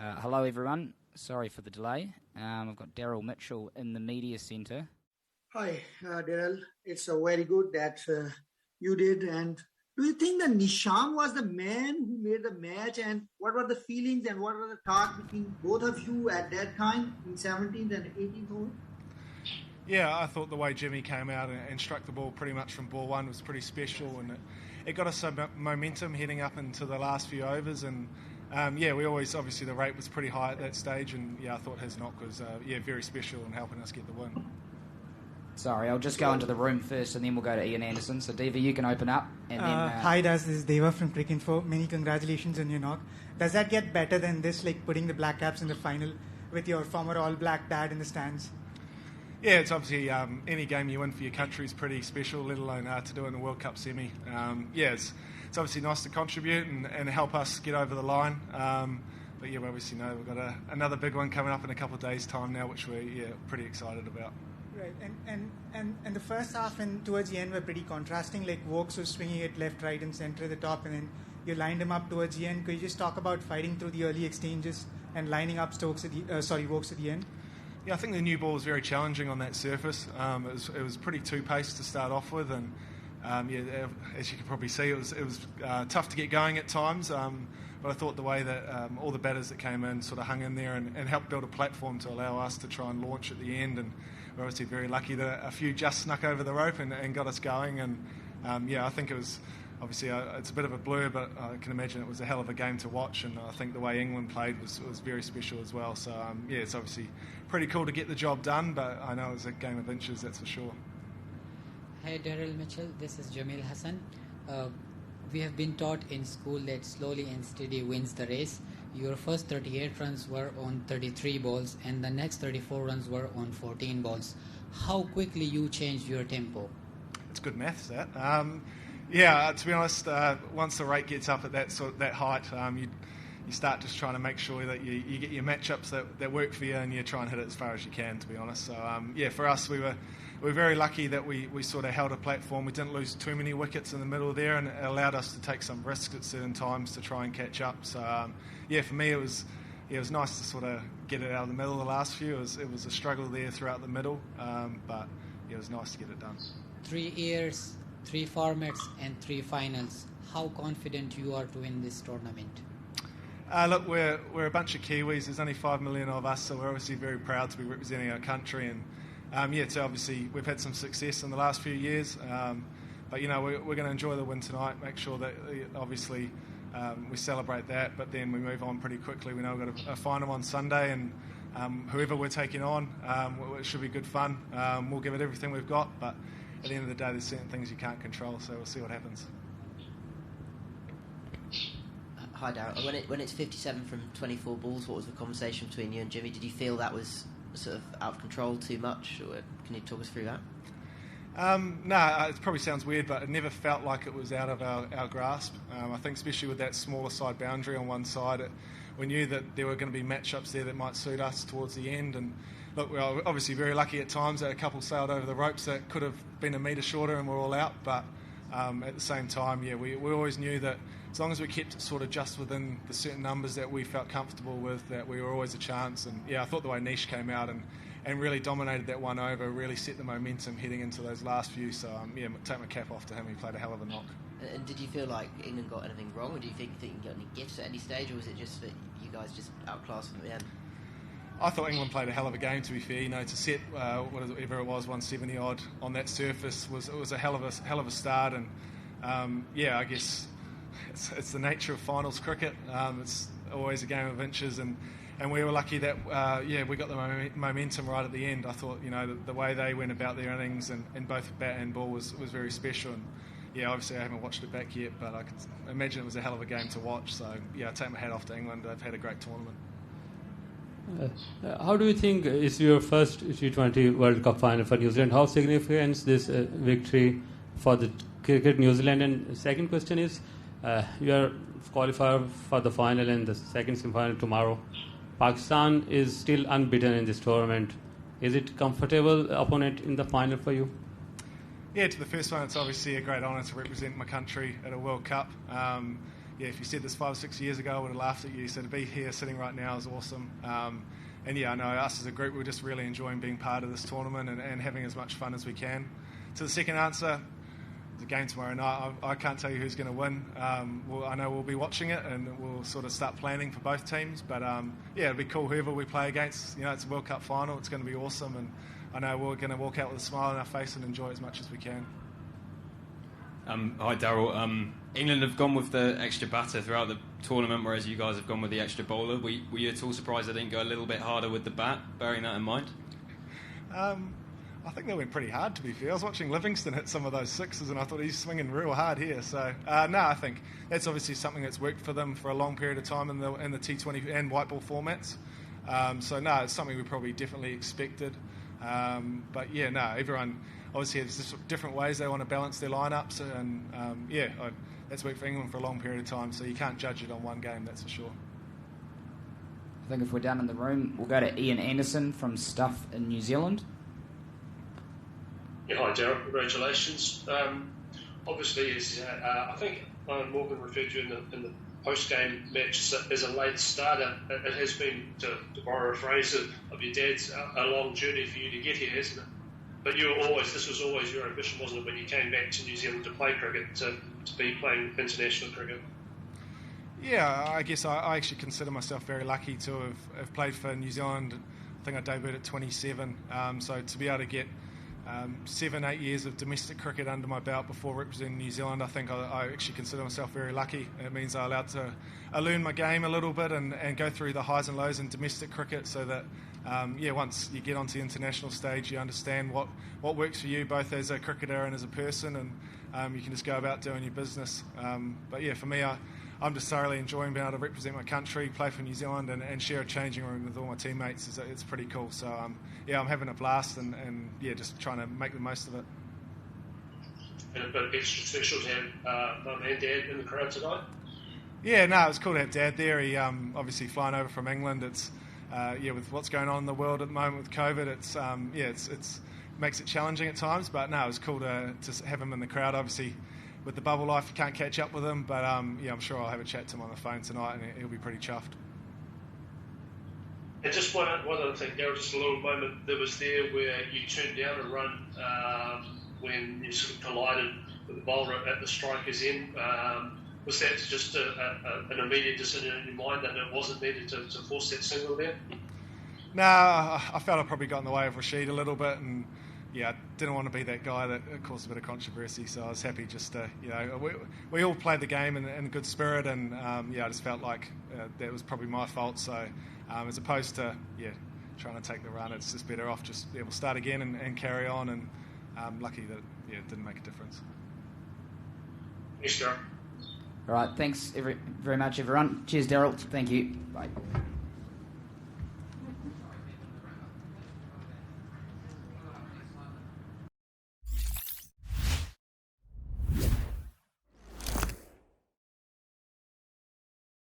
Hello everyone, sorry for the delay. I've got Daryl Mitchell in the media centre. Hi Daryl, it's very good that you did. And do you think that Neesham was the man who made the match, and what were the feelings and what were the talk between both of you at that time in 17th and 18th over? Yeah, I thought the way Jimmy came out and struck the ball pretty much from ball one was pretty special, and it got us some momentum heading up into the last few overs. And we always, obviously the rate was pretty high at that stage, and I thought his knock was very special in helping us get the win. Sorry, I'll just go into the room first and then we'll go to Ian Anderson. So Deva, you can open up. And then, Hi Daz, this is Deva from Cric-Info. Many congratulations on your knock. Does that get better than this, like putting the Black Caps in the final with your former All Black dad in the stands? Yeah, it's obviously any game you win for your country is pretty special, let alone to do it in the World Cup semi. It's obviously nice to contribute and help us get over the line. But we obviously know we've got another big one coming up in a couple of days' time now, which we're pretty excited about. Right, and the first half and towards the end were pretty contrasting. Like Woakes was swinging it left, right, and centre at the top, and then you lined him up towards the end. Could you just talk about fighting through the early exchanges and lining up Woakes at the end? Yeah, I think the new ball was very challenging on that surface. It was pretty two-paced to start off with, and as you can probably see, it was tough to get going at times. But I thought the way that all the batters that came in sort of hung in there and helped build a platform to allow us to try and launch at the end. And we're obviously very lucky that a few just snuck over the rope and got us going. And I think it was obviously it's a bit of a blur, but I can imagine it was a hell of a game to watch. And I think the way England played was very special as well. So it's obviously pretty cool to get the job done, but I know it was a game of inches, that's for sure. Hey Daryl Mitchell, this is Jamil Hassan. We have been taught in school that slowly and steady wins the race. Your first 38 runs were on 33 balls and the next 34 runs were on 14 balls. How quickly you changed your tempo? It's good maths, that. To be honest, once the rate gets up at that height, you start just trying to make sure that you get your matchups that work for you, and you try and hit it as far as you can, to be honest. So, for us, we were very lucky that we sort of held a platform. We didn't lose too many wickets in the middle there, and it allowed us to take some risks at certain times to try and catch up. So, for me, it was nice to sort of get it out of the middle the last few. It was a struggle there throughout the middle, but it was nice to get it done. 3 years, 3 formats, and 3 finals. How confident you are to win this tournament? Look, we're a bunch of Kiwis. There's only 5 million of us, so we're obviously very proud to be representing our country. And so obviously we've had some success in the last few years. But we're going to enjoy the win tonight. Make sure that obviously we celebrate that, but then we move on pretty quickly. We know we've got a final on Sunday, and whoever we're taking on, it should be good fun. We'll give it everything we've got, but at the end of the day, there's certain things you can't control. So we'll see what happens. Hi Daryl, when it's 57 from 24 balls, what was the conversation between you and Jimmy? Did you feel that was sort of out of control too much, or can you talk us through that? No, it probably sounds weird, but it never felt like it was out of our grasp. I think especially with that smaller side boundary on one side, we knew that there were going to be matchups there that might suit us towards the end. And look, we're obviously very lucky at times that a couple sailed over the ropes that could have been a metre shorter and we're all out. But at the same time, we always knew that as long as we kept it sort of just within the certain numbers that we felt comfortable with, that we were always a chance. And I thought the way Neesh came out and really dominated that one over, really set the momentum heading into those last few. So take my cap off to him. He played a hell of a knock. And did you feel like England got anything wrong, or do you think you got any gifts at any stage, or was it just that you guys just outclassed them at the end? I thought England played a hell of a game, to be fair. To set whatever it was, 170 odd on that surface was a hell of a start. And I guess it's the nature of finals cricket. It's always a game of inches, and we were lucky that we got the momentum right at the end. I thought the way they went about their innings and both bat and ball was very special. And obviously I haven't watched it back yet, but I can imagine it was a hell of a game to watch. So I take my hat off to England. They've had a great tournament. How do you think is your first T20 World Cup final for New Zealand? How significant is this victory for the cricket New Zealand? And second question is, you are qualified for the final and the second semi-final tomorrow. Pakistan is still unbeaten in this tournament. Is it comfortable opponent in the final for you? Yeah, to the first one, it's obviously a great honour to represent my country at a World Cup. yeah, if you said this 5 or 6 years ago, I would have laughed at you. So to be here sitting right now is awesome. And yeah, I know us as a group, we're just really enjoying being part of this tournament and having as much fun as we can. To the second answer, the game tomorrow night, I can't tell you who's going to win. I know we'll be watching it and we'll sort of start planning for both teams. But yeah, it'll be cool whoever we play against. You know, it's a World Cup final. It's going to be awesome. And I know we're going to walk out with a smile on our face and enjoy it as much as we can. Hi, Daryl. England have gone with the extra batter throughout the tournament, whereas you guys have gone with the extra bowler. Were you at all surprised they didn't go a little bit harder with the bat, bearing that in mind? I think they went pretty hard, to be fair. I was watching Livingstone hit some of those sixes, and I thought he's swinging real hard here. So, no, I think that's obviously something that's worked for them for a long period of time in the T20 and white ball formats. So, no, it's something we probably definitely expected. But, yeah, no, everyone obviously has different ways they want to balance their lineups. And, that's worked for England for a long period of time. So you can't judge it on one game, that's for sure. I think if we're down in the room, we'll go to Ian Anderson from Stuff in New Zealand. Yeah, hi Daryl, congratulations. Obviously, I think Morgan referred to in the post-game match as a late starter. It has been, to borrow a phrase of your dad's, a long journey for you to get here, hasn't it? But this was always your ambition, wasn't it, when you came back to New Zealand to play cricket, to be playing international cricket? Yeah, I guess I actually consider myself very lucky to have played for New Zealand. I think I debuted at 27, so to be able to get 7-8 years of domestic cricket under my belt before representing New Zealand, I think I actually consider myself very lucky. It means I'm allowed to learn my game a little bit and go through the highs and lows in domestic cricket, so that once you get onto the international stage, you understand what works for you, both as a cricketer and as a person, and you can just go about doing your business. But yeah, for me, I'm just thoroughly enjoying being able to represent my country, play for New Zealand, and share a changing room with all my teammates. It's pretty cool. So I'm having a blast, and just trying to make the most of it. And a bit extra special to have Mum and Dad in the crowd tonight. Yeah, no, it was cool to have Dad there. He obviously flying over from England. It's with what's going on in the world at the moment with COVID, it's makes it challenging at times. But no, it was cool to have him in the crowd. Obviously, with the bubble life, you can't catch up with him. But I'm sure I'll have a chat to him on the phone tonight, and he'll be pretty chuffed. And just one other thing, Daryl, just a little moment that was there where you turned down a run when you sort of collided with the bowler at the striker's end. Was that just an immediate decision in your mind that it wasn't needed to force that single there? No, I felt I probably got in the way of Rashid a little bit, and I didn't want to be that guy that caused a bit of controversy. So I was happy just to, we all played the game in good spirit, and I just felt like that was probably my fault. So as opposed to trying to take the run, it's just better off just we'll start again and carry on. And I'm lucky that it didn't make a difference. Yes, Daryl. All right, thanks very much, everyone. Cheers, Daryl. Thank you. Bye.